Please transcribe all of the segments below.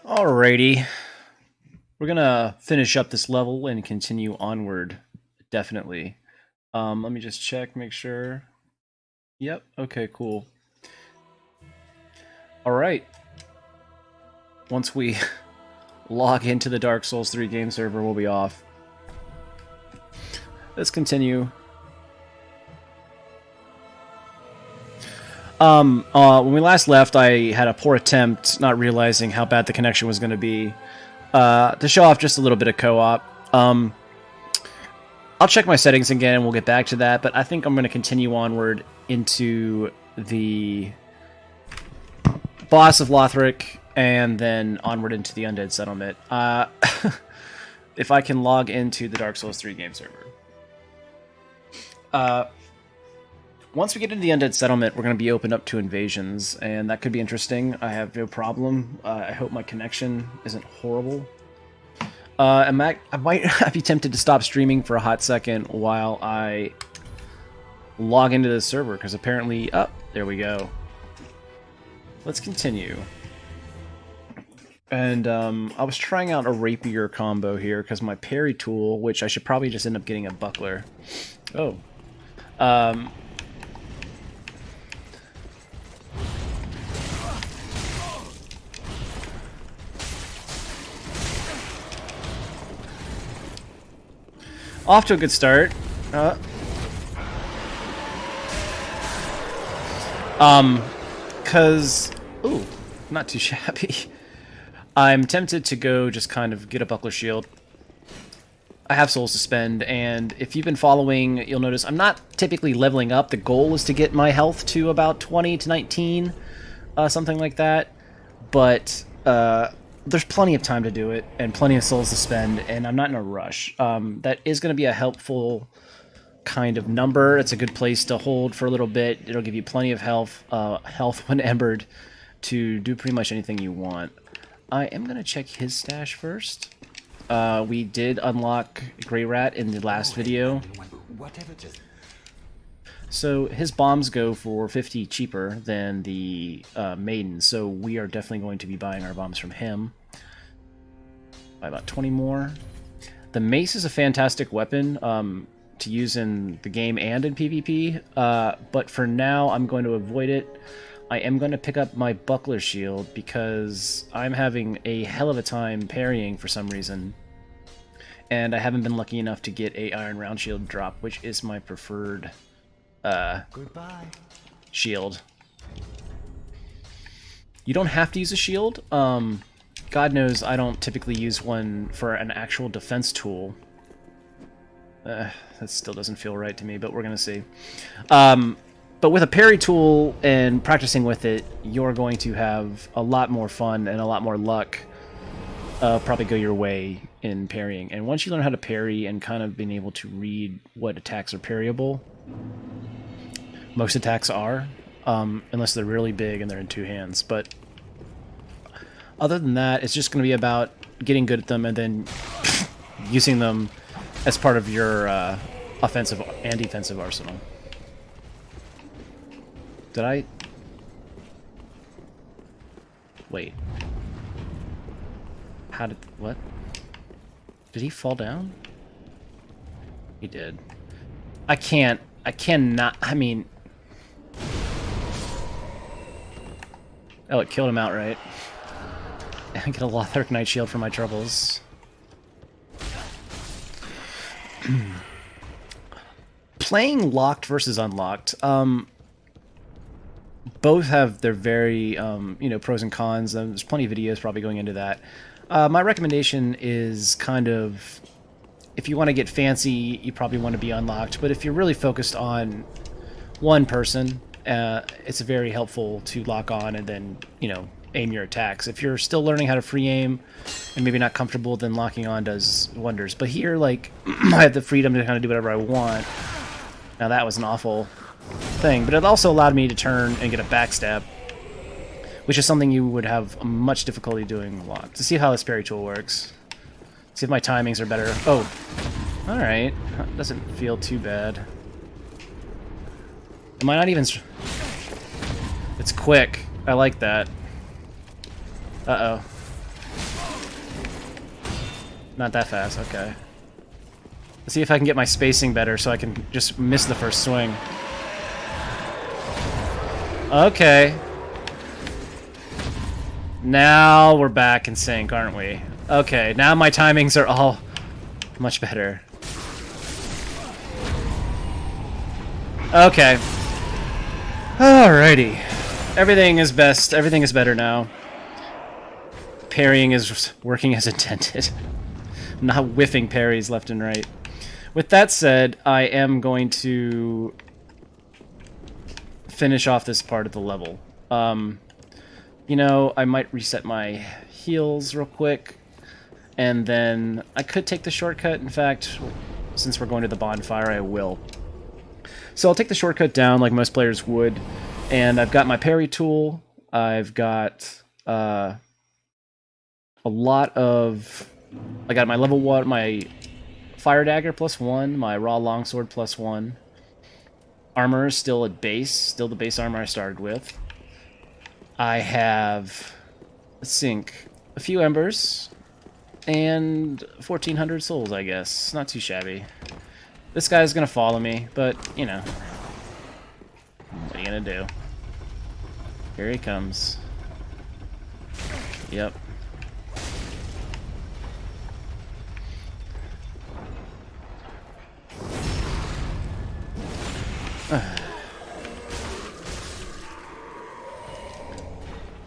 Alrighty. We're gonna finish up this level and continue onward, definitely. Let me just check, make sure. Yep, okay, cool. Alright. Once we log into the Dark Souls 3 game server, we'll be off. Let's continue. When we last left, I had a poor attempt, not realizing how bad the connection was going to be, to show off just a little bit of co-op. I'll check my settings again, and we'll get back to that, but I think I'm going to continue onward into the boss of Lothric, and then onward into the Undead Settlement. If I can log into the Dark Souls 3 game server. Once we get into the Undead Settlement, we're going to be opened up to invasions, and that could be interesting. I have no problem. I hope my connection isn't horrible. I might be tempted to stop streaming for a hot second while I log into the server, because apparently... Oh, there we go. Let's continue. And I was trying out a rapier combo here, because my parry tool, which I should probably just end up getting a buckler. Oh. Off to a good start. Cause... Ooh, not too shabby. I'm tempted to go just kind of get a buckler shield. I have souls to spend, and if you've been following, you'll notice I'm not typically leveling up. The goal is to get my health to about 20 to 19, something like that. But there's plenty of time to do it, and plenty of souls to spend, and I'm not in a rush. That is going to be a helpful kind of number. It's a good place to hold for a little bit. It'll give you plenty of health when embered to do pretty much anything you want. I am going to check his stash first. We did unlock Grey Rat in the last video. So his bombs go for 50 cheaper than the Maiden, so we are definitely going to be buying our bombs from him. By about 20 more. The mace is a fantastic weapon to use in the game and in PvP, but for now I'm going to avoid it. I am going to pick up my buckler shield because I'm having a hell of a time parrying for some reason. And I haven't been lucky enough to get a iron round shield drop, which is my preferred Goodbye. Shield. You don't have to use a shield. God knows I don't typically use one for an actual defense tool. That still doesn't feel right to me, but we're going to see. But with a parry tool and practicing with it, you're going to have a lot more fun and a lot more luck probably go your way in parrying. And once you learn how to parry and kind of being able to read what attacks are parryable, most attacks are, unless they're really big and they're in two hands. But other than that, it's just going to be about getting good at them and then using them as part of your offensive and defensive arsenal. Did I... Wait. How did... What? Did he fall down? He did. I cannot... I mean... Oh, it killed him outright. I get a Lothric Knight Shield for my troubles. Playing locked versus unlocked. Both have their very, you know, pros and cons. There's plenty of videos probably going into that. My recommendation is kind of, if you want to get fancy, you probably want to be unlocked. But if you're really focused on one person, it's very helpful to lock on and then, you know, aim your attacks. If you're still learning how to free aim and maybe not comfortable, then locking on does wonders. But here, like, I have the freedom to kind of do whatever I want. Now that was an awful thing, but it also allowed me to turn and get a backstab, which is something you would have much difficulty doing locked. To see how this parry tool works. See if my timings are better. Oh, alright. Doesn't feel too bad. Am I not even... It's quick. I like that. Uh-oh. Not that fast, okay. Let's see if I can get my spacing better so I can just miss the first swing. Okay. Now we're back in sync, aren't we? Okay, now my timings are all much better. Okay. Alrighty. Everything is best. Everything is better now. Parrying is working as intended. I'm not whiffing parries left and right. With that said, I am going to finish off this part of the level. You know, I might reset my heals real quick, and then I could take the shortcut. In fact, since we're going to the bonfire, I will. So I'll take the shortcut down like most players would, and I've got my parry tool. I've got a lot of... I got my level 1, my fire dagger +1, my raw longsword +1. Armor is still at base, still the base armor I started with. I have, let's think, a few embers and 1,400 souls, I guess. Not too shabby. This guy's gonna follow me, but, you know, what are you gonna do? Here he comes. Yep.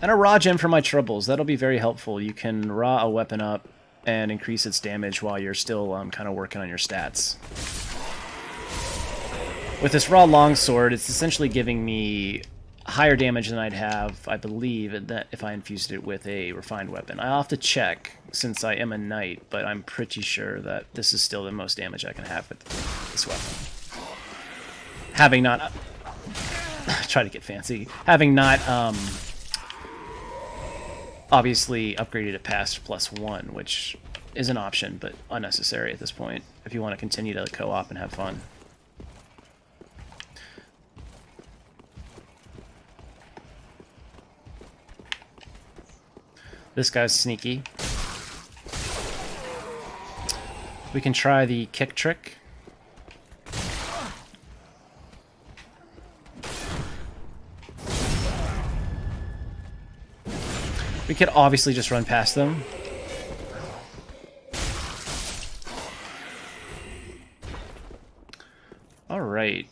And a raw gem for my troubles. That'll be very helpful. You can raw a weapon up and increase its damage while you're still kind of working on your stats. With this raw longsword, it's essentially giving me higher damage than I'd have, I believe, that if I infused it with a refined weapon. I'll have to check, since I am a knight, but I'm pretty sure that this is still the most damage I can have with this weapon. Having not... try to get fancy. Having not, obviously upgraded it past +1, which is an option, but unnecessary at this point, if you want to continue to co-op and have fun. This guy's sneaky. We can try the kick trick. We could obviously just run past them. Alright.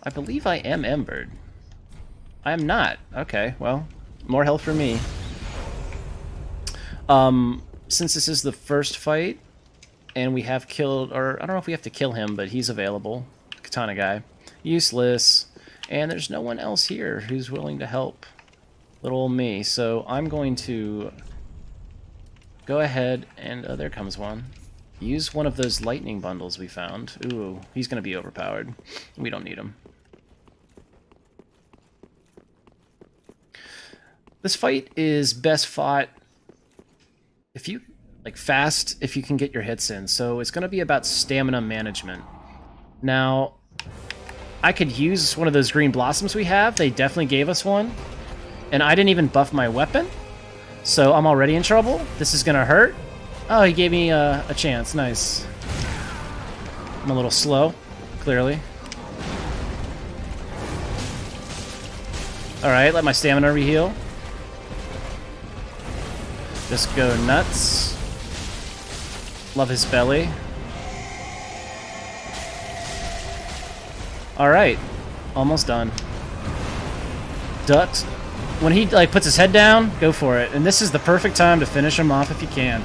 I believe I am embered. I am not. Okay, well, more health for me. Since this is the first fight, and we have killed, or I don't know if we have to kill him, but he's available. Katana guy. Useless. And there's no one else here who's willing to help little old me, so I'm going to go ahead and... oh, there comes one. Use one of those lightning bundles we found. Ooh, he's going to be overpowered. We don't need him. This fight is best fought if you, like, fast, if you can get your hits in. So it's going to be about stamina management. Now, I could use one of those green blossoms we have. They definitely gave us one. And I didn't even buff my weapon. So I'm already in trouble. This is going to hurt. Oh, he gave me a chance. Nice. I'm a little slow, clearly. Alright, let my stamina reheal. Just go nuts. Love his belly. Alright. Almost done. Ducks. When he like puts his head down, go for it. And this is the perfect time to finish him off if you can.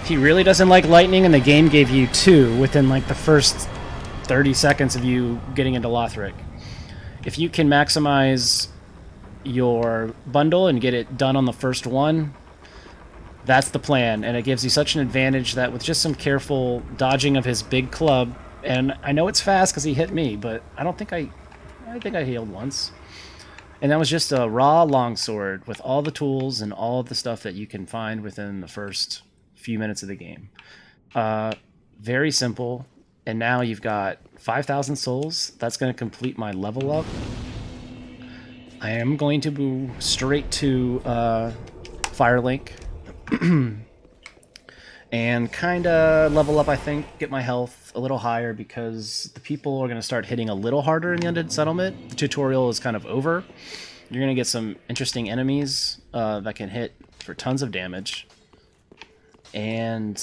He really doesn't like lightning, and the game gave you 2 within like the first 30 seconds of you getting into Lothric. If you can maximize your bundle and get it done on the first one, that's the plan, and it gives you such an advantage that with just some careful dodging of his big club, and I know it's fast because he hit me, but I think I healed once. And that was just a raw longsword with all the tools and all of the stuff that you can find within the first few minutes of the game. Very simple. And now you've got 5,000 souls. That's going to complete my level up. I am going to move straight to Firelink and kind of level up, I think, get my health a little higher because the people are going to start hitting a little harder in the Undead Settlement. The tutorial is kind of over. You're going to get some interesting enemies that can hit for tons of damage. And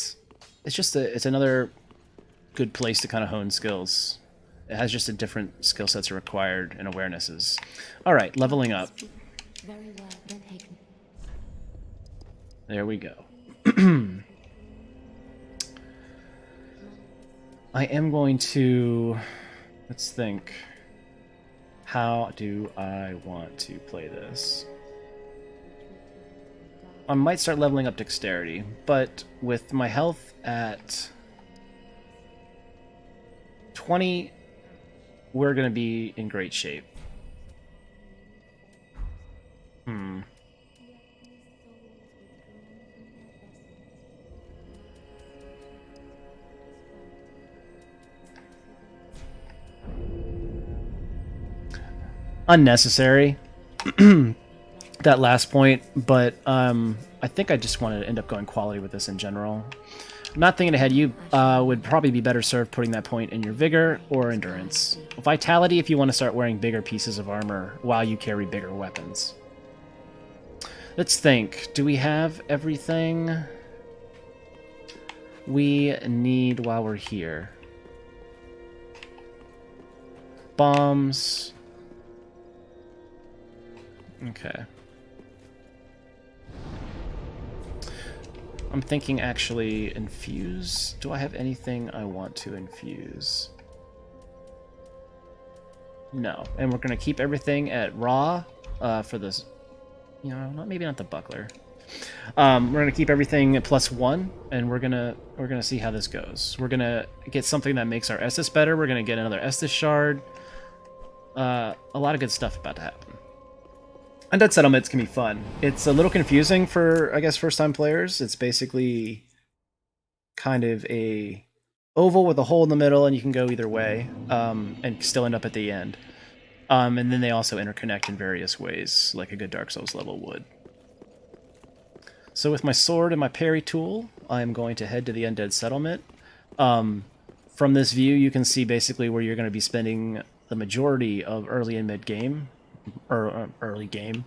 it's just it's another good place to kind of hone skills. It has just a different skill sets are required and awarenesses. All right, leveling up. Very well, Hagen. There we go. I am going to... Let's think. How do I want to play this? I might start leveling up dexterity, but with my health at 20, we're going to be in great shape. Unnecessary, that last point, but I think I just wanted to end up going quality with this in general. I'm not thinking ahead. You would probably be better served putting that point in your vigor or endurance. Vitality if you want to start wearing bigger pieces of armor while you carry bigger weapons. Let's think. Do we have everything we need while we're here? Bombs. Okay. I'm thinking actually infuse. Do I have anything I want to infuse? No. And we're going to keep everything at raw for this. You know, maybe not the buckler. We're going to keep everything at +1, and we're gonna see how this goes. We're going to get something that makes our Estus better. We're going to get another Estus shard. A lot of good stuff about to happen. Undead Settlements can be fun. It's a little confusing for, I guess, first-time players. It's basically kind of a oval with a hole in the middle, and you can go either way, and still end up at the end. And then they also interconnect in various ways, like a good Dark Souls level would. So with my sword and my parry tool, I'm going to head to the Undead Settlement. From this view, you can see basically where you're going to be spending the majority of early and mid-game. Or early game.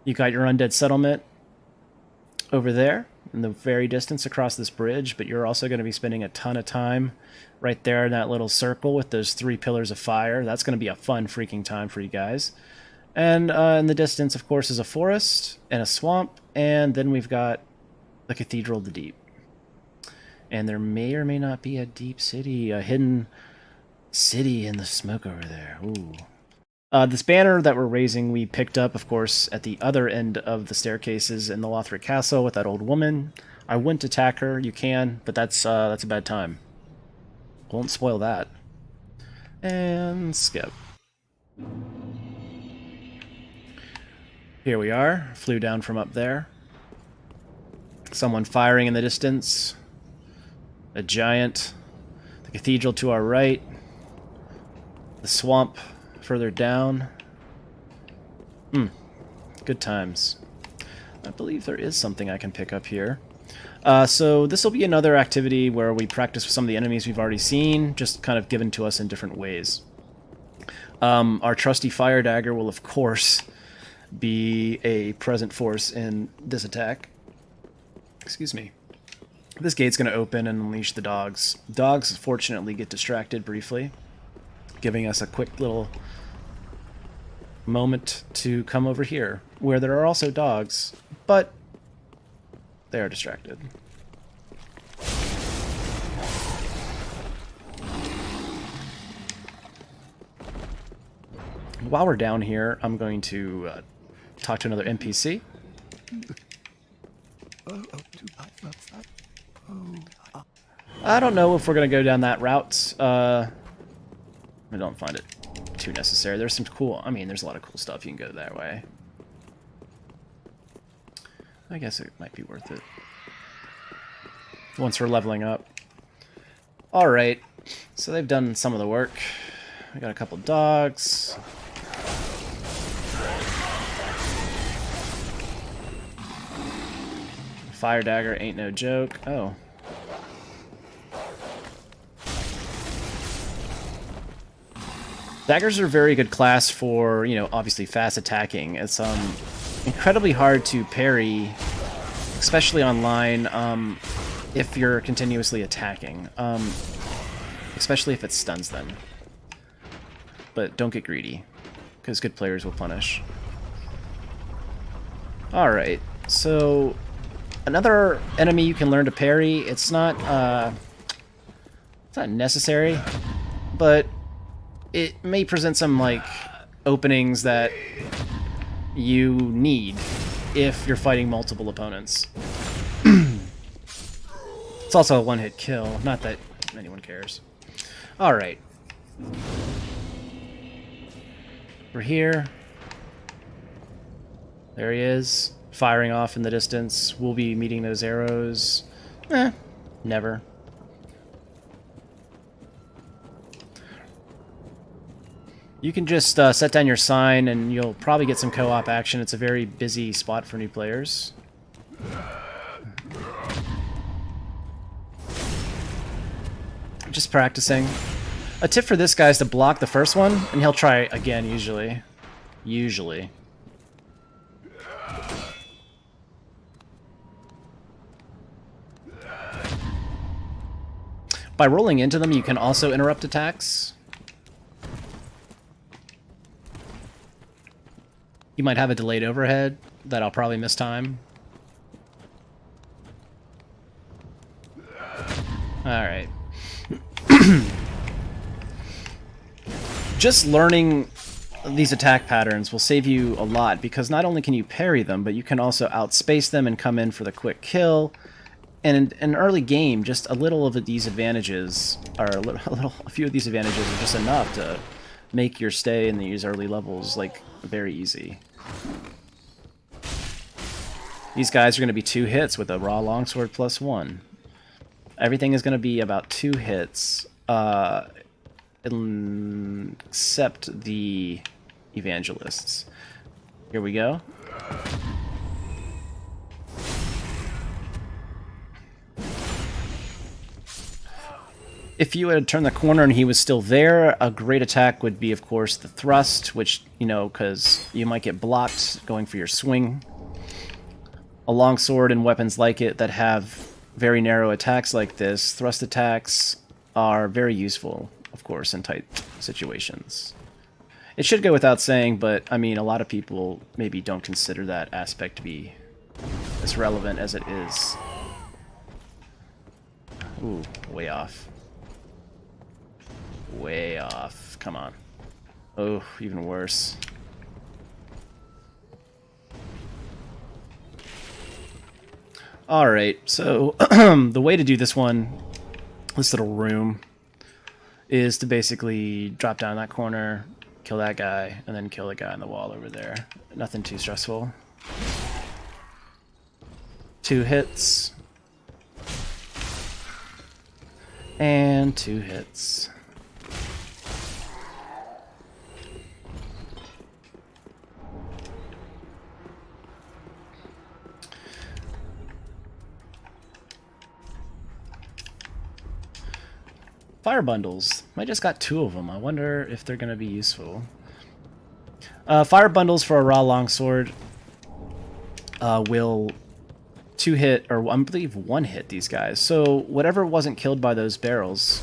You got your Undead Settlement over there in the very distance across this bridge, but you're also going to be spending a ton of time right there in that little circle with those 3 pillars of fire. That's going to be a fun freaking time for you guys. And in the distance, of course, is a forest and a swamp, and then we've got the Cathedral of the Deep. And there may or may not be a deep city, a hidden city in the smoke over there. Ooh. This banner that we're raising, we picked up, of course, at the other end of the staircases in the Lothric Castle with that old woman. I wouldn't attack her. You can, but that's a bad time. Won't spoil that. And skip. Here we are. Flew down from up there. Someone firing in the distance. A giant. The cathedral to our right. The swamp further down. Good times. I believe there is something I can pick up here. So this will be another activity where we practice with some of the enemies we've already seen, just kind of given to us in different ways. Our trusty fire dagger will, of course, be a present force in this attack. Excuse me. This gate's going to open and unleash the dogs. Dogs, fortunately, get distracted briefly, giving us a quick little moment to come over here, where there are also dogs, but they are distracted. While we're down here, I'm going to talk to another NPC. I don't know if we're going to go down that route. I don't find it too necessary. There's some cool... I mean, there's a lot of cool stuff. You can go that way. I guess it might be worth it. Once we're leveling up. Alright. So they've done some of the work. We got a couple dogs. Fire dagger ain't no joke. Oh. Daggers are a very good class for, you know, obviously fast attacking. It's incredibly hard to parry, especially online, if you're continuously attacking. Especially if it stuns them. But don't get greedy, because good players will punish. Alright, so another enemy you can learn to parry. It's not necessary, but it may present some like openings that you need if you're fighting multiple opponents. It's also a one-hit kill, not that anyone cares. Alright. We're here. There he is, firing off in the distance. We'll be meeting those arrows. Never. You can just set down your sign and you'll probably get some co-op action. It's a very busy spot for new players. Just practicing. A tip for this guy is to block the first one, and he'll try again, usually. Usually. By rolling into them, you can also interrupt attacks. You might have a delayed overhead that I'll probably miss time. Alright. Just learning these attack patterns will save you a lot, because not only can you parry them, but you can also outspace them and come in for the quick kill. And in an early game, just a little of these advantages, or a few of these advantages are just enough to make your stay in these early levels, like, very easy. These guys are going to be 2 hits with a raw longsword +1. Everything is going to be about 2 hits, except the evangelists. Here we go. If you had turned the corner and he was still there, a great attack would be, of course, the thrust, which, you know, because you might get blocked going for your swing. A longsword and weapons like it that have very narrow attacks like this, thrust attacks are very useful, of course, in tight situations. It should go without saying, but, I mean, a lot of people maybe don't consider that aspect to be as relevant as it is. Ooh, way off. Way off. Come on. Oh, even worse. Alright, so the way to do this one, this little room, is to basically drop down that corner, kill that guy, and then kill the guy on the wall over there. Nothing too stressful. 2 hits. And 2 hits. Fire bundles. I just got 2 of them. I wonder if they're going to be useful. Fire bundles for a raw longsword will 2-hit, or I believe 1-hit these guys. So whatever wasn't killed by those barrels.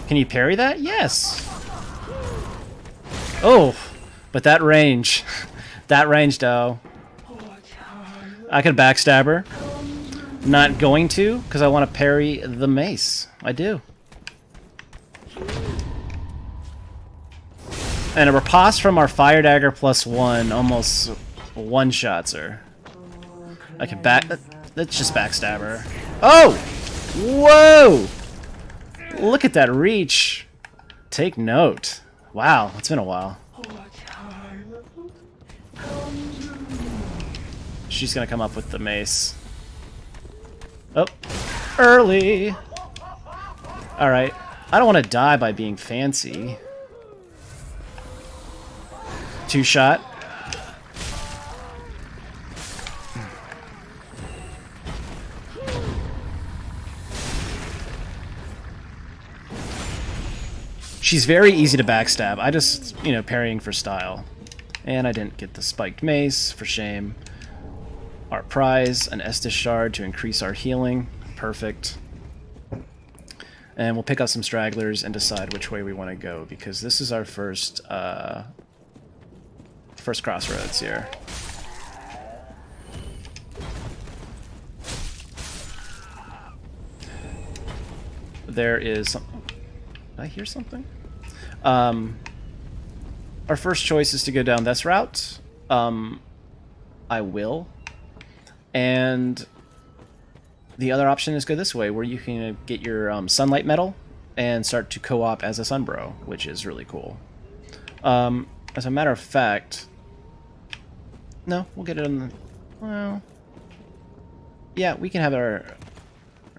Can you parry that? Yes! Oh, but that range. That range, though. I could backstab her. Not going to, because I want to parry the mace. I do. And a riposte from our fire dagger +1 almost one-shots her. I can let's just backstab her. Oh! Whoa! Look at that reach. Take note. Wow, it's been a while. She's gonna come up with the mace. Oh, early. All right. I don't want to die by being fancy. Two-shot. She's very easy to backstab. I just, you know, parrying for style. And I didn't get the spiked mace, for shame. Our prize, an Estus shard to increase our healing. Perfect. And we'll pick up some stragglers and decide which way we want to go, because this is our first crossroads here. There is some... Did I hear something? Our first choice is to go down this route. I will. And the other option is go this way, where you can get your sunlight medal and start to co-op as a Sunbro, which is really cool. As a matter of fact... No, we'll get it on the... Well... Yeah, we can have our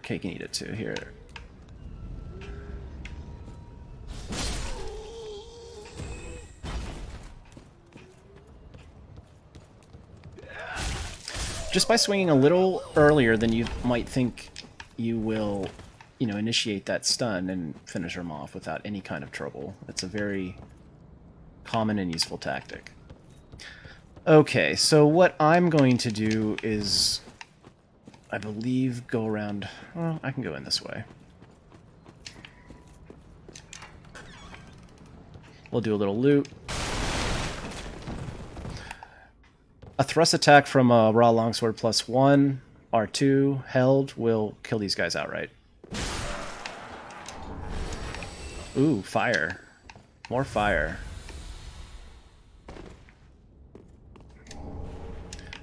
cake and eat it too. Here. Just by swinging a little earlier than you might think, you will, you know, initiate that stun and finish them off without any kind of trouble. It's a very common and useful tactic. Okay, so what I'm going to do is, I believe, go around... Well, I can go in this way. We'll do a little loot. A thrust attack from a raw longsword +1, R2, held, will kill these guys outright. Ooh, fire. More fire.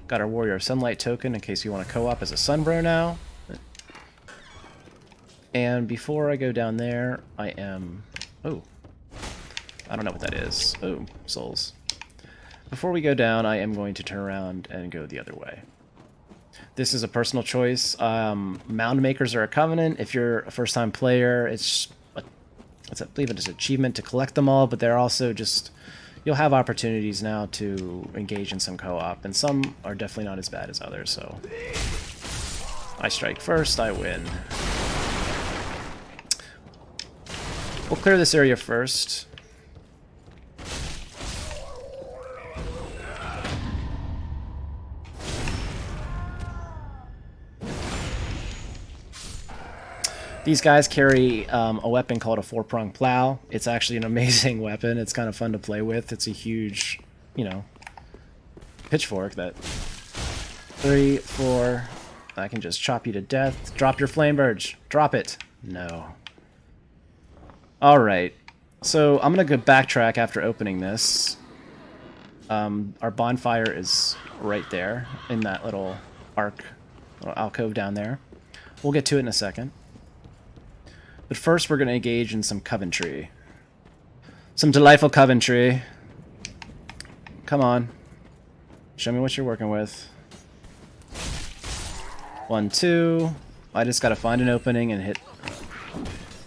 Got our Warrior of Sunlight token in case you want to co-op as a Sunbro now. And before I go down there, I am... Oh. I don't know what that is. Oh, souls. Before we go down, I am going to turn around and go the other way. This is a personal choice. Mound Makers are a covenant. If you're a first-time player, I believe it is an achievement to collect them all, but they're also just... You'll have opportunities now to engage in some co-op, and some are definitely not as bad as others, so... I strike first, I win. We'll clear this area first. These guys carry a weapon called a 4-pronged plow. It's actually an amazing weapon. It's kind of fun to play with. It's a huge, you know, pitchfork that... 3, 4... I can just chop you to death. Drop your flame burge. Drop it. No. Alright. So I'm going to go backtrack after opening this. Our bonfire is right there in that little little alcove down there. We'll get to it in a second. But first, we're going to engage in some Coventry. Some delightful Coventry. Come on. Show me what you're working with. 1, 2. I just got to find an opening and hit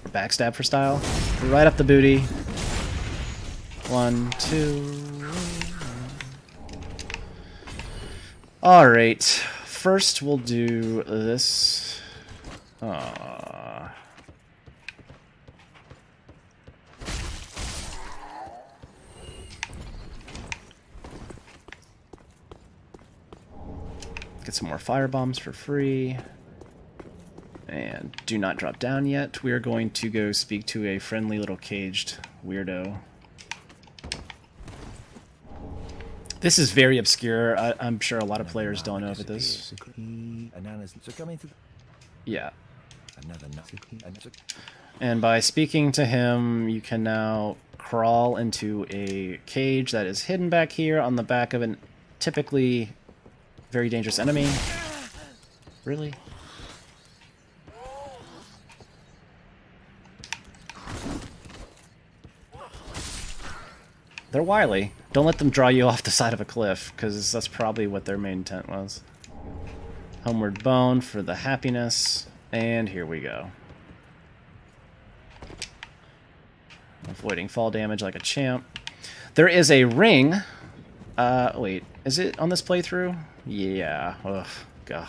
backstab for style. Right up the booty. 1, 2. Alright. First, we'll do this. Get some more fire bombs for free. And do not drop down yet. We are going to go speak to a friendly little caged weirdo. This is very obscure. I'm sure a lot of players don't know about this. Yeah. And by speaking to him, you can now crawl into a cage that is hidden back here on the back of an typically very dangerous enemy. Really? They're wily. Don't let them draw you off the side of a cliff, because that's probably what their main intent was. Homeward Bone for the happiness, and here we go. Avoiding fall damage like a champ. There is a ring Wait, is it on this playthrough? Yeah, ugh, gah.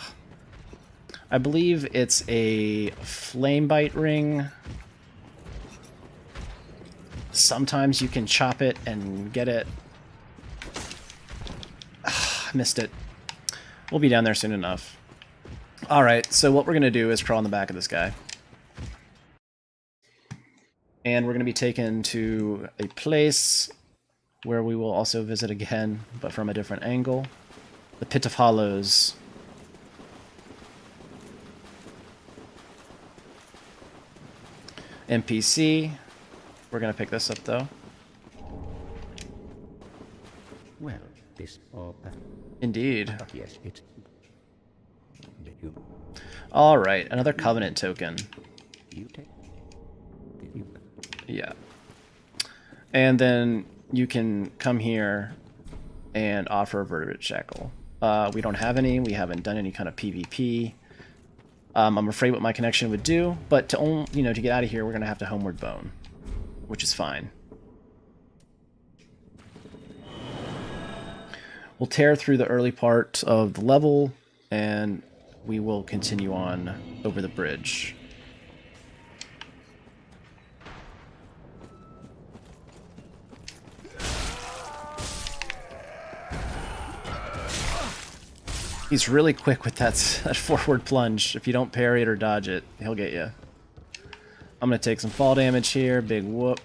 I believe it's a flame bite ring. Sometimes you can chop it and get it. Missed it. We'll be down there soon enough. Alright, so what we're going to do is crawl on the back of this guy. And we're going to be taken to a place where we will also visit again, but from a different angle. The Pit of Hollows. NPC. We're going to pick this up, though. Well, this Indeed. yes, it's you. Alright, another Covenant token. You take. You. Yeah. And then you can come here and offer a vertebrate shackle. We don't have any. We haven't done any kind of PvP. I'm afraid what my connection would do, but to to get out of here, we're gonna have to homeward bone, which is fine. We'll tear through the early part of the level, and we will continue on over the bridge. He's really quick with that forward plunge. If you don't parry it or dodge it, he'll get you. I'm going to take some fall damage here. Big whoop.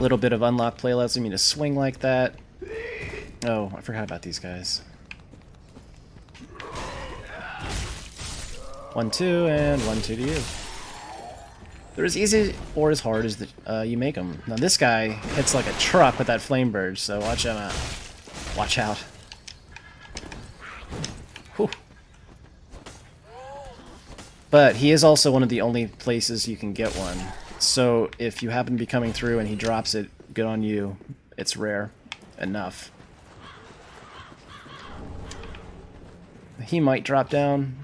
Little bit of unlock play lets me to swing like that. Oh, I forgot about these guys. 1-2 and 1-2 to you. They're as easy or as hard as you make them. Now this guy hits like a truck with that flame bird, so watch him out. Watch out. Whew. But he is also one of the only places you can get one. So if you happen to be coming through and he drops it, good on you. It's rare enough. He might drop down.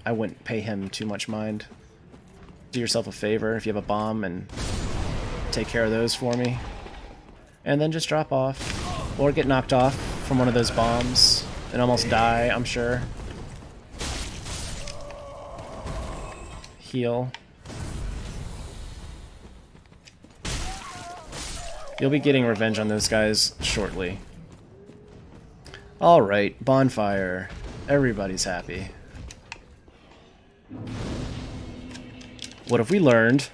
I wouldn't pay him too much mind. Do yourself a favor if you have a bomb and take care of those for me. And then just drop off. Or get knocked off from one of those bombs and almost die, I'm sure. Heal. You'll be getting revenge on those guys shortly. Alright, Bonfire. Everybody's happy. What have we learned?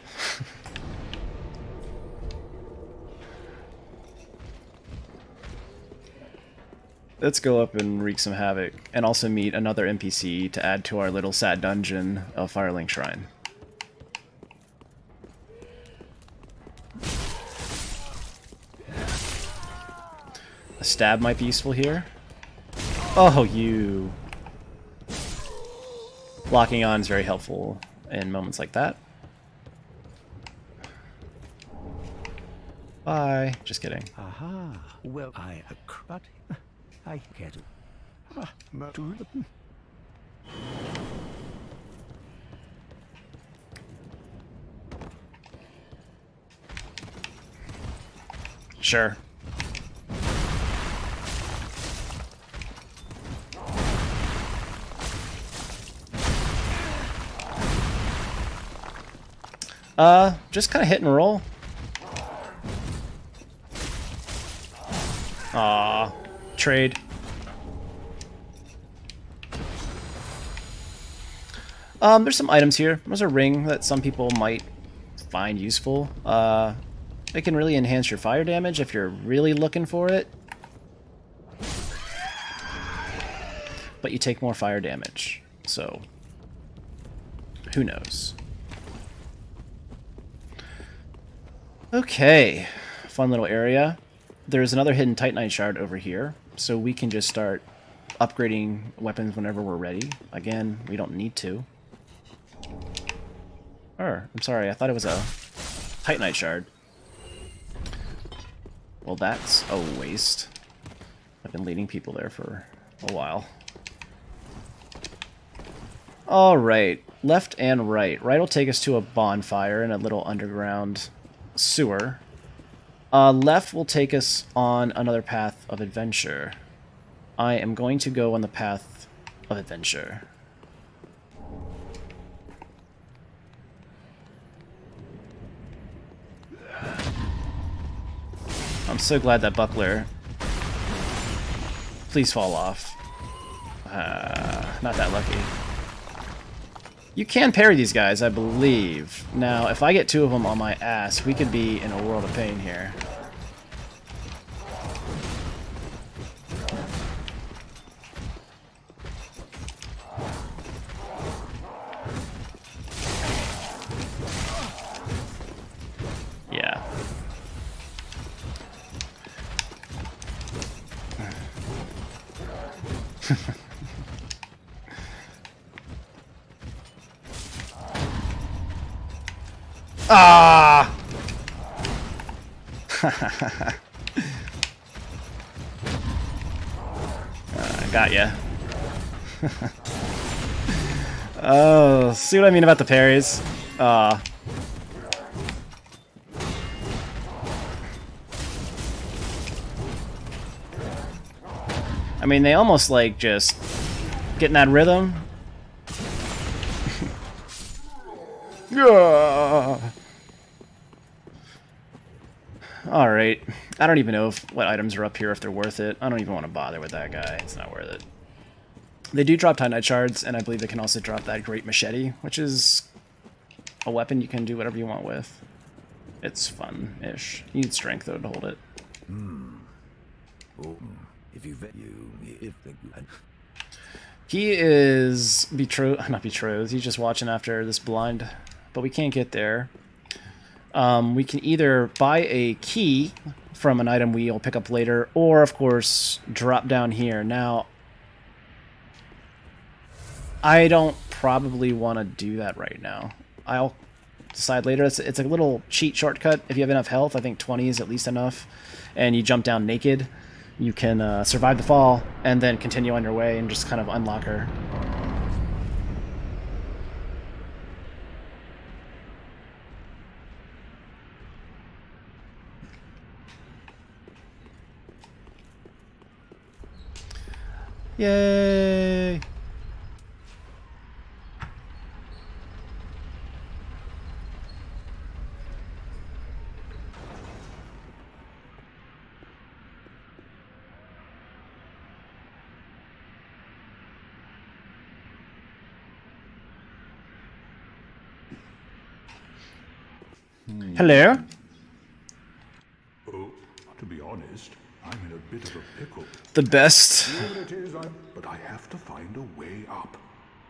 Let's go up and wreak some havoc, and also meet another NPC to add to our little sad dungeon of Firelink Shrine. A stab might be useful here. Oh, you... Locking on is very helpful in moments like that. Bye. Just kidding. Aha. Well, but I get it. Sure. Just kind of hit and roll. Aw, trade. There's some items here. There's a ring that some people might find useful. It can really enhance your fire damage if you're really looking for it. But you take more fire damage, so who knows? Okay, fun little area. There's another hidden Titanite shard over here, so we can just start upgrading weapons whenever we're ready. Again, we don't need to. I'm sorry, I thought it was a Titanite shard. Well, that's a waste. I've been leading people there for a while. Alright, left and right. Right will take us to a bonfire in a little underground sewer. Left will take us on another path of adventure. I am going to go on the path of adventure. I'm so glad that buckler. Please fall off. Not that lucky. You can parry these guys, I believe. Now, if I get 2 of them on my ass, we could be in a world of pain here. Yeah. Ah! Got ya. Oh, see what I mean about the parries? I mean, they almost like just get in that rhythm. Yeah. Alright. I don't even know what items are up here, if they're worth it. I don't even want to bother with that guy. It's not worth it. They do drop Titanite shards, and I believe they can also drop that great machete, which is a weapon you can do whatever you want with. It's fun-ish. You need strength, though, to hold it. Oh, if you He is not betrothed. He's just watching after this blind, but we can't get there. We can either buy a key from an item we'll pick up later, or, of course, drop down here. Now, I don't probably want to do that right now. I'll decide later. It's a little cheat shortcut. If you have enough health, I think 20 is at least enough, and you jump down naked, you can survive the fall and then continue on your way and just kind of unlock her. Yay! Hello? Oh, to be honest, I'm in a bit of a pickle. The best. Here it is, but I have to find a way up.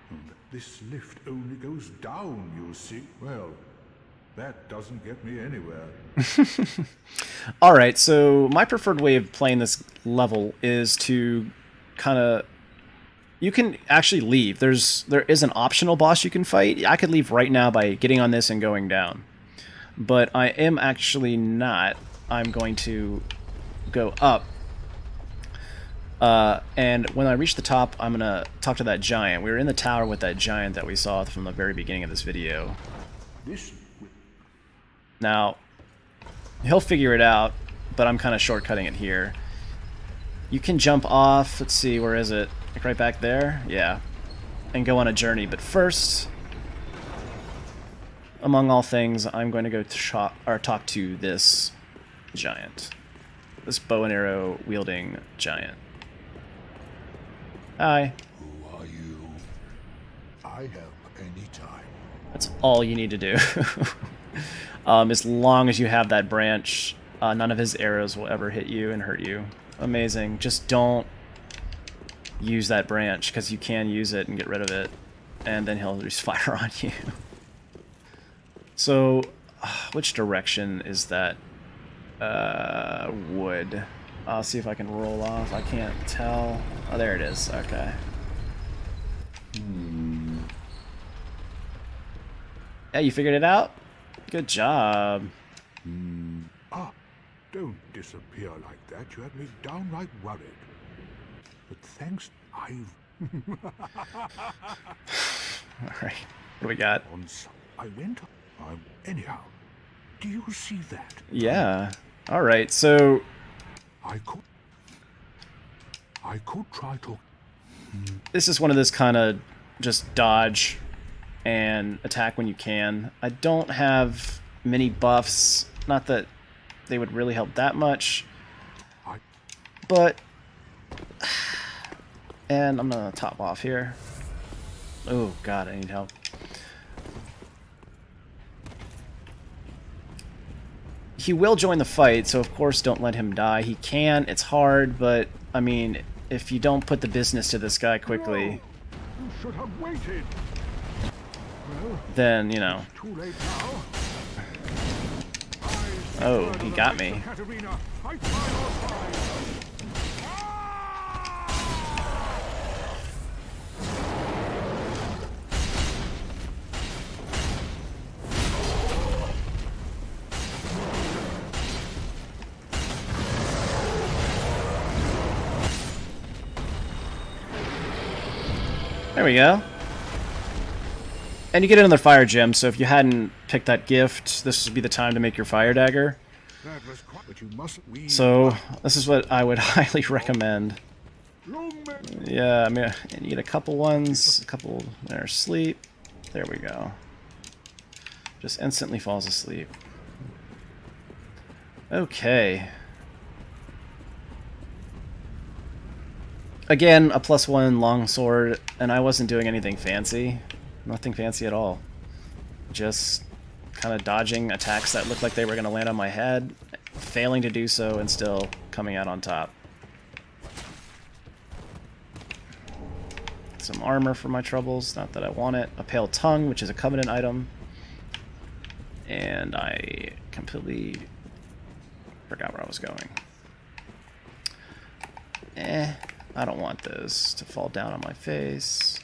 And this lift only goes down, you see. Well, that doesn't get me anywhere. Alright, so my preferred way of playing this level is to kind of... You can actually leave. There is an optional boss you can fight. I could leave right now by getting on this and going down. But I am actually not. I'm going to go up. And when I reach the top, I'm going to talk to that giant. We were in the tower with that giant that we saw from the very beginning of this video. Now, he'll figure it out, but I'm kind of shortcutting it here. You can jump off. Let's see, where is it? Like right back there? Yeah. And go on a journey. But first, among all things, I'm going to go talk to this giant. This bow and arrow wielding giant. Hi. Who are you? I help anytime. That's all you need to do. As long as you have that branch, none of his arrows will ever hit you and hurt you. Amazing. Just don't use that branch, because you can use it and get rid of it, and then he'll just fire on you. So, which direction is that wood? I'll see if I can roll off. I can't tell. Oh, there it is. Okay. Yeah, you figured it out? Good job. Ah, don't disappear like that. You had me downright worried. but thanks, I've All right. What do we got? on. I went. Anyhow, do you see that? Yeah. All right. So I could try to. this is one of those kind of just dodge and attack when you can. I don't have many buffs. Not that they would really help that much. But... And I'm going to top off here. Oh, God, I need help. He will join the fight, so of course don't let him die. He can. It's hard, but, I mean, if you don't put the business to this guy quickly... No, you should have waited. Well, then, you know... too late now. Oh, he got me. There we go. And you get another fire gem, so if you hadn't picked that gift, this would be the time to make your fire dagger. So, this is what I would highly recommend. Yeah, I mean, you get a couple ones, a couple there, sleep. There we go. Just instantly falls asleep. Okay. Again, a +1 longsword, and I wasn't doing anything fancy. Nothing fancy at all. Just kind of dodging attacks that looked like they were going to land on my head, failing to do so, and still coming out on top. Some armor for my troubles, not that I want it. A pale tongue, which is a covenant item. And I completely forgot where I was going. I don't want those to fall down on my face.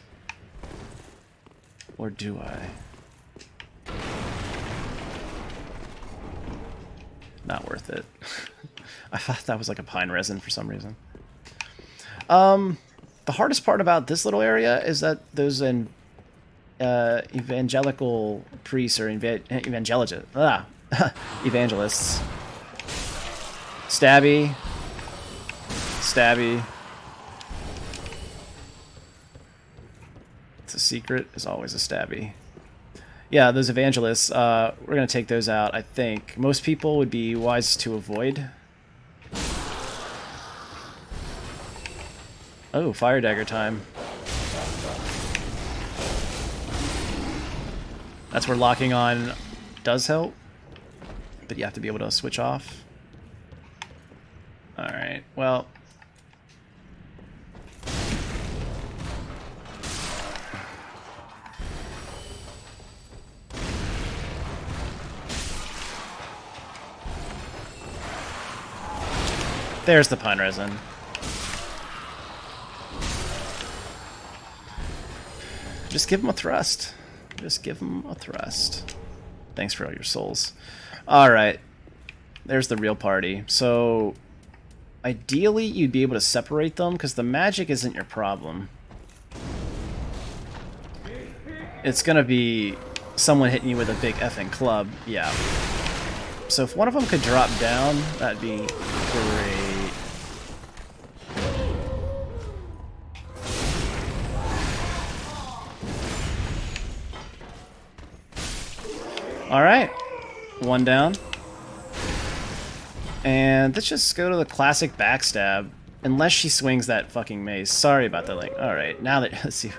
Or do I? Not worth it. I thought that was like a pine resin for some reason. The hardest part about this little area is that those evangelical priests or evangelists. Stabby. Stabby. It's a secret, is always a stabby. Yeah, those evangelists, we're going to take those out, I think. Most people would be wise to avoid. Oh, fire dagger time. That's where locking on does help, but you have to be able to switch off. Alright, well... There's the pine resin. Just give him a thrust. Just give him a thrust. Thanks for all your souls. Alright. There's the real party. So, ideally, you'd be able to separate them, because the magic isn't your problem. It's gonna be someone hitting you with a big effing club. Yeah. So if one of them could drop down, that'd be great. Alright, one down. And let's just go to the classic backstab. Unless she swings that fucking mace. Sorry about that, like, alright, now that, let's see.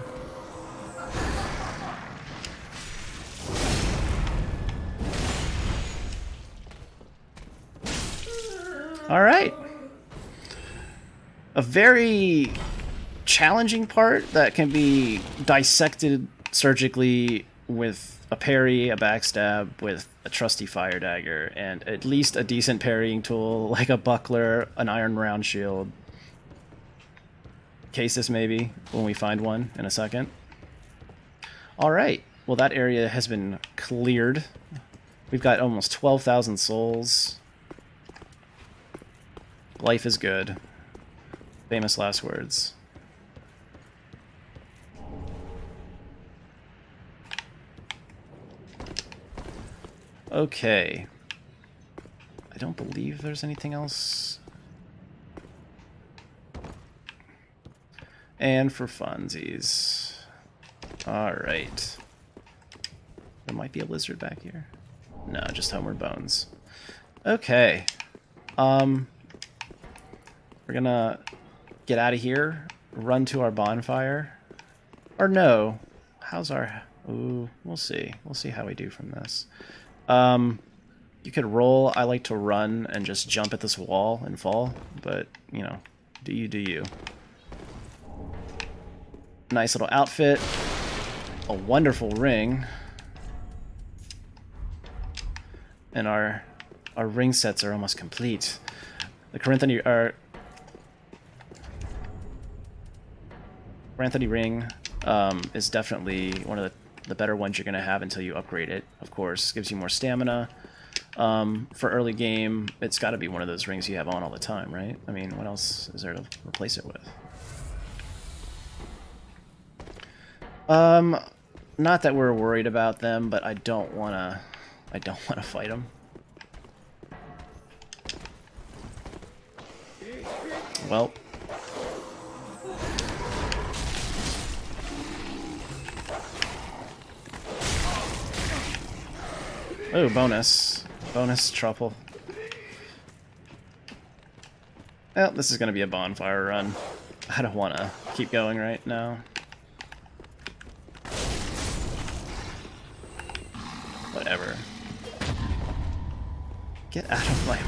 Alright. A very challenging part that can be dissected surgically with a parry, a backstab, with a trusty fire dagger, and at least a decent parrying tool like a buckler, an iron round shield. Cases maybe, when we find one in a second. Alright, well that area has been cleared. We've got almost 12,000 souls. Life is good. Famous last words. Okay. I don't believe there's anything else. And for funsies. Alright. There might be a lizard back here. No, just homeward bones. Okay. We're gonna get out of here, run to our bonfire. Or no. How's our... Ooh, we'll see. We'll see how we do from this. You could roll. I like to run and just jump at this wall and fall. But, you know, do you, do you. Nice little outfit. A wonderful ring. And our ring sets are almost complete. The Corinthony ring is definitely one of the better ones you're going to have until you upgrade it. Of course, gives you more stamina. For early game, it's got to be one of those rings you have on all the time, right? I mean, what else is there to replace it with? Not that we're worried about them, but I don't wanna fight them. Well. Oh, bonus. Bonus trouble. Well, this is gonna be a bonfire run. I don't wanna keep going right now. Whatever. Get out of my...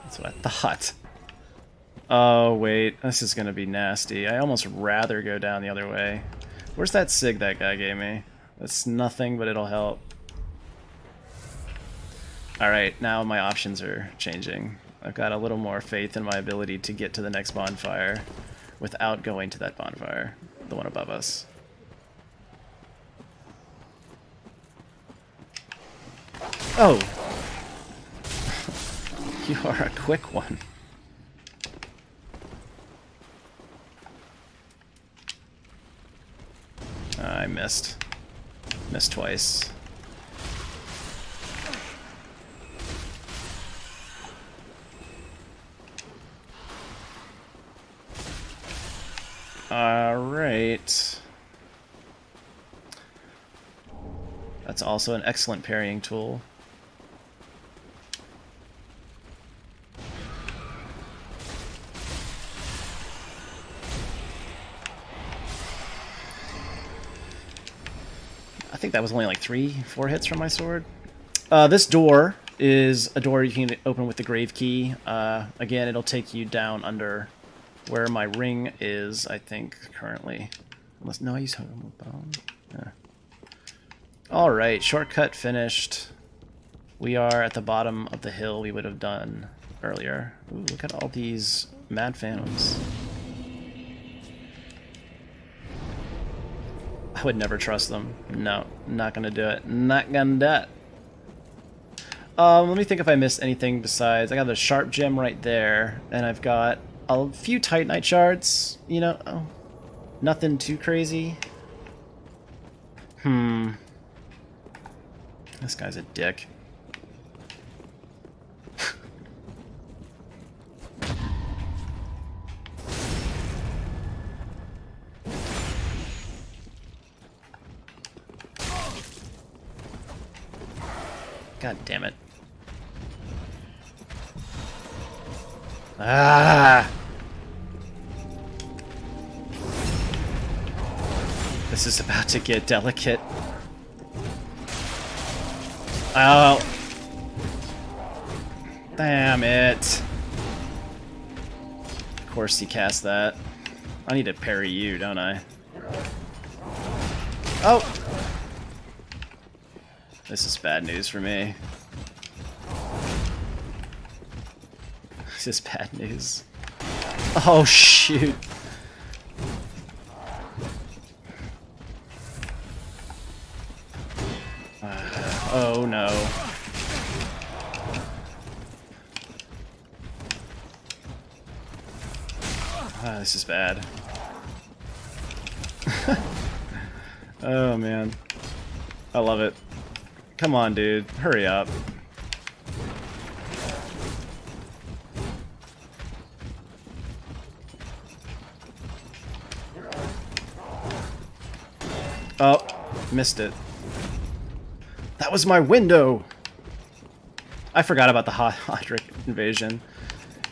That's what I thought. Oh, wait. This is gonna be nasty. I almost rather go down the other way. Where's that sig that guy gave me? That's nothing, but it'll help. Alright, now my options are changing. I've got a little more faith in my ability to get to the next bonfire without going to that bonfire, the one above us. Oh! You are a quick one. I missed. Missed twice. Alright. That's also an excellent parrying tool. I think that was only like 3-4 hits from my sword. This door is a door you can open with the grave key. Again, it'll take you down under where my ring is, I think, currently. Unless, no, I use homeward bone. Yeah. Alright, shortcut finished. We are at the bottom of the hill we would have done earlier. Ooh, look at all these mad phantoms. I would never trust them. No, not gonna do it. Not gonna do it. Let me think if I missed anything besides... I got the sharp gem right there, and I've got a few Titanite shards, you know. Oh, nothing too crazy. This guy's a dick. God damn it. Ah! This is about to get delicate. Oh. Damn it. Of course he cast that. I need to parry you, don't I? Oh! This is bad news for me. This is bad news. Oh, shoot. Oh, no. Ah, this is bad. Oh man. I love it. Come on, dude. Hurry up. Oh, missed it. That was my window! I forgot about the Hodrick invasion.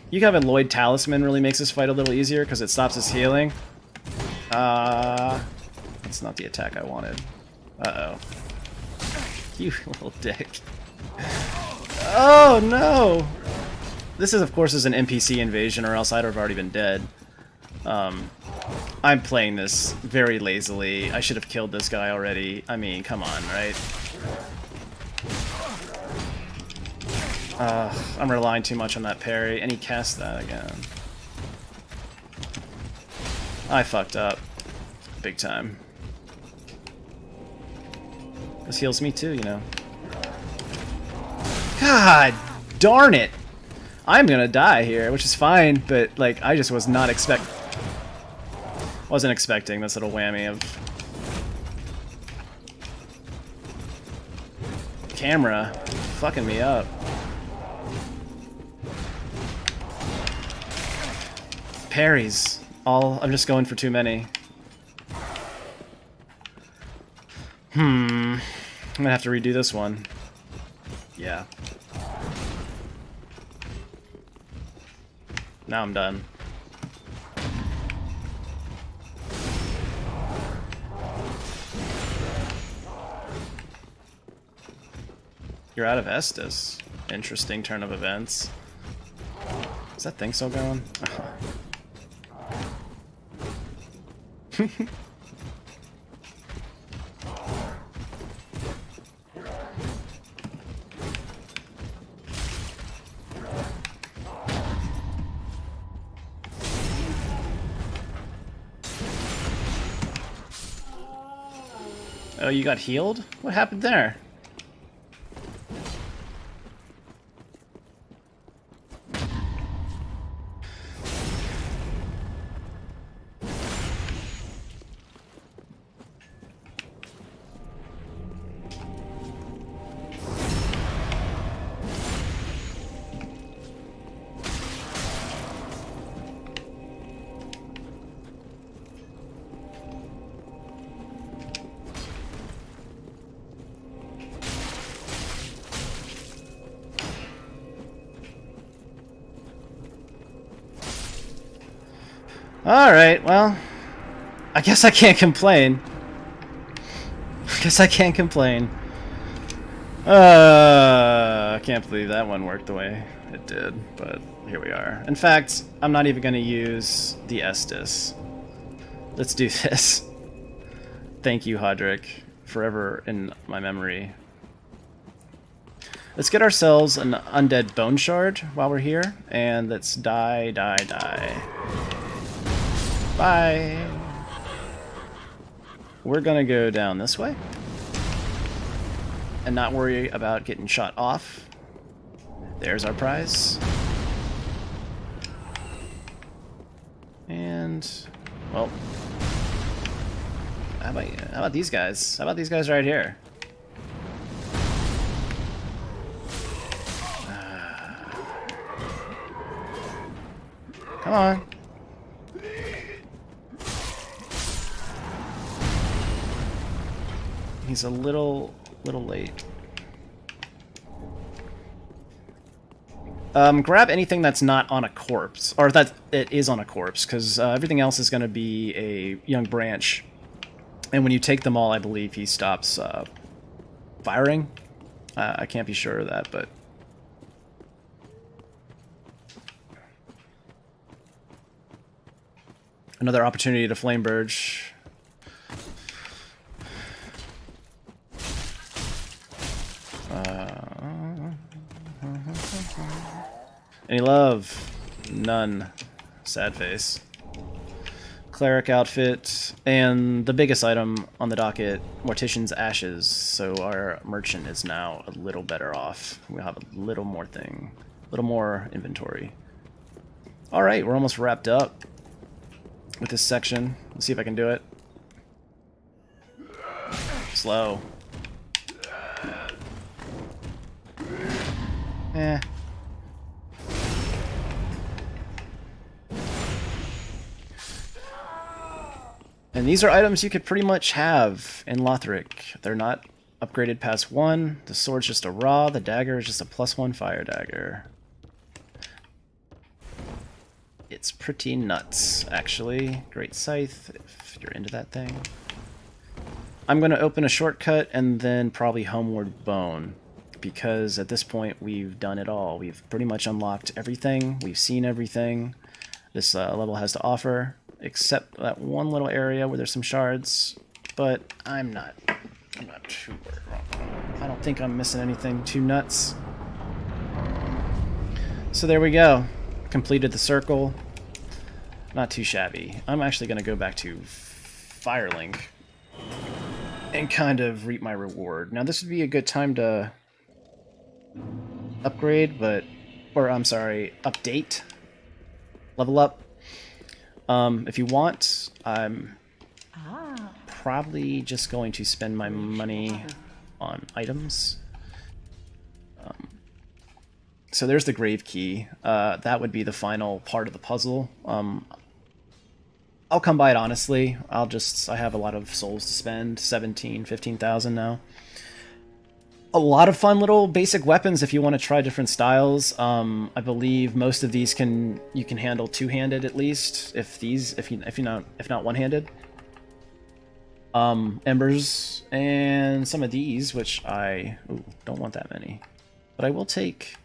You having Lloyd Talisman really makes this fight a little easier because it stops his healing. That's not the attack I wanted. Uh-oh. You little dick. Oh, no! This is, of course, is an NPC invasion, or else I'd have already been dead. I'm playing this very lazily. I should have killed this guy already. I mean, come on, right? I'm relying too much on that parry, and he cast that again. I fucked up. Big time. This heals me too, you know. God darn it! I'm gonna die here, which is fine, but, like, I just was not wasn't expecting this little whammy of... camera fucking me up. Parries. I'm just going for too many. I'm gonna have to redo this one. Yeah. Now I'm done. You're out of Estus. Interesting turn of events. Is that thing still going? Oh, you got healed? What happened there? Alright, well, I guess I can't complain. I can't complain. I can't believe that one worked the way it did, but here we are. In fact, I'm not even going to use the Estus. Let's do this. Thank you, Hodrick. Forever in my memory. Let's get ourselves an undead bone shard while we're here, and let's die. Bye. We're gonna go down this way and not worry about getting shot off. There's our prize. And, well, how about these guys? How about these guys right here? Come on. He's a little late. Grab anything that's not on a corpse, or that it is on a corpse, because everything else is going to be a young branch. And when you take them all, I believe he stops firing. I can't be sure of that, but... Another opportunity to flame burge. Any love? None. Sad face. Cleric outfit, and the biggest item on the docket, Mortician's Ashes, so our merchant is now a little better off. We'll have a little more thing, a little more inventory. Alright, we're almost wrapped up. with this section. Let's see if I can do it. Slow. Eh. And these are items you could pretty much have in Lothric. They're not upgraded past 1. The sword's just a raw. The dagger is just a +1 fire dagger. It's pretty nuts, actually. Great Scythe, if you're into that thing. I'm going to open a shortcut and then probably Homeward Bone, because at this point we've done it all. We've pretty much unlocked everything. We've seen everything this level has to offer, except that one little area where there's some shards. But I'm not too worried. I don't think I'm missing anything too nuts. So there we go. Completed the circle. Not too shabby. I'm actually going to go back to Firelink and kind of reap my reward. Now this would be a good time to upgrade, update. Level up. If you want, I'm probably just going to spend my money on items. So there's the grave key. That would be the final part of the puzzle. I'll come by it honestly. I have a lot of souls to spend, 15,000 now. A lot of fun little basic weapons if you want to try different styles. I believe most of these you can handle two-handed at least, if not one-handed. Embers and some of these, which I don't want that many, but I will take.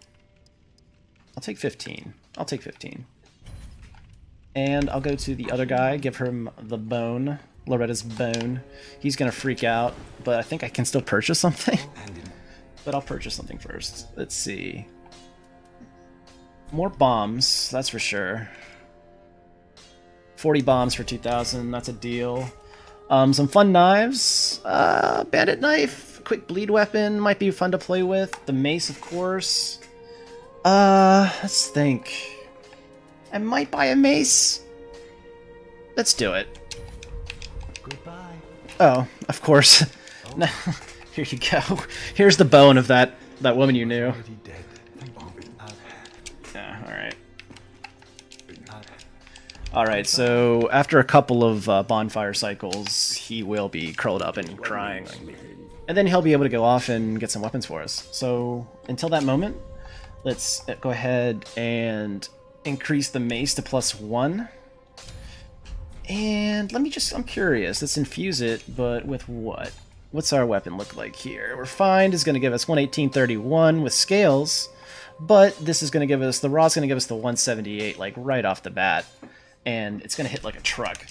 I'll take 15. I'll take 15. And I'll go to the other guy, give him the bone, Loretta's bone. He's gonna freak out, but I think I can still purchase something. But I'll purchase something first. Let's see. More bombs, that's for sure. 40 bombs for 2,000, that's a deal. Some fun knives. Bandit knife, quick bleed weapon, might be fun to play with. The mace, of course. Let's think. I might buy a mace. Let's do it. Goodbye. Oh, of course. No. Here you go. Here's the bone of that woman you knew. Yeah, alright. Alright, so after a couple of bonfire cycles, he will be curled up and crying. And then he'll be able to go off and get some weapons for us. So until that moment, let's go ahead and increase the mace to +1. And I'm curious, let's infuse it, but with what? What's our weapon look like here? Refined is going to give us 118.31 with scales, but this is going to give us, the raw's going to give us the 178, like right off the bat, and it's going to hit like a truck.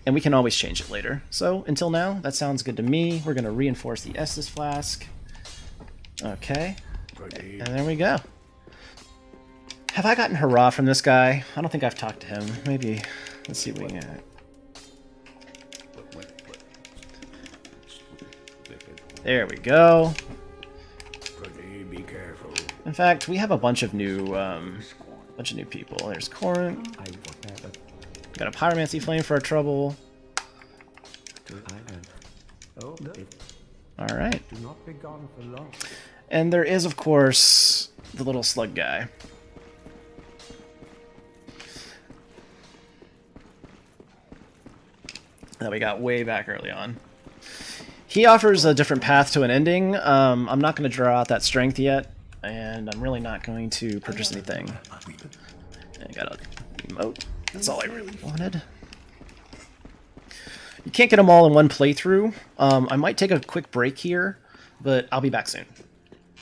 And we can always change it later. So until now, that sounds good to me. We're going to reinforce the Estus flask. Okay, and there we go. Have I gotten hurrah from this guy? I don't think I've talked to him. Maybe. Let's see what we get. There we go. Be careful. In fact, we have a bunch of new people. There's Corin. Got a pyromancy flame for our trouble. All right. Do not be gone for long. And there is, of course, the little slug guy. That we got way back early on. He offers a different path to an ending. I'm not going to draw out that strength yet, and I'm really not going to purchase anything. I got a emote. That's all I really wanted. You can't get them all in one playthrough. I might take a quick break here, but I'll be back soon.